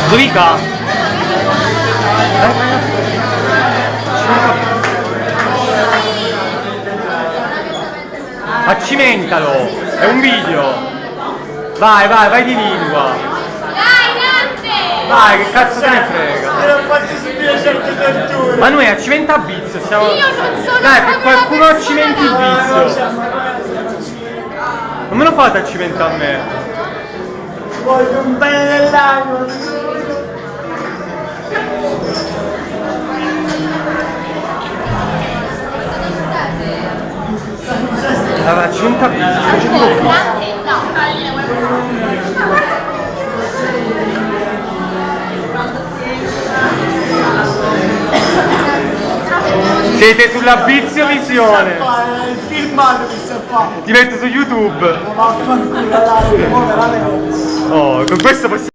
Zurica? Accimentalo! È un video! Vai di lingua! Vai, che cazzo te ne frega! Ma noi accimenta Bizio, siamo... Io non sono... Dai, che qualcuno accimenti il Bizio! Non me lo fate accimenta a me! Voglio un bene dell'anima! Allora, accimenta Bizio! Siete sulla Bizio Visione! Il filmato che sta fa! Ti metto su YouTube! Ma vaffanculo, veramente! Oh, con questo possiamo...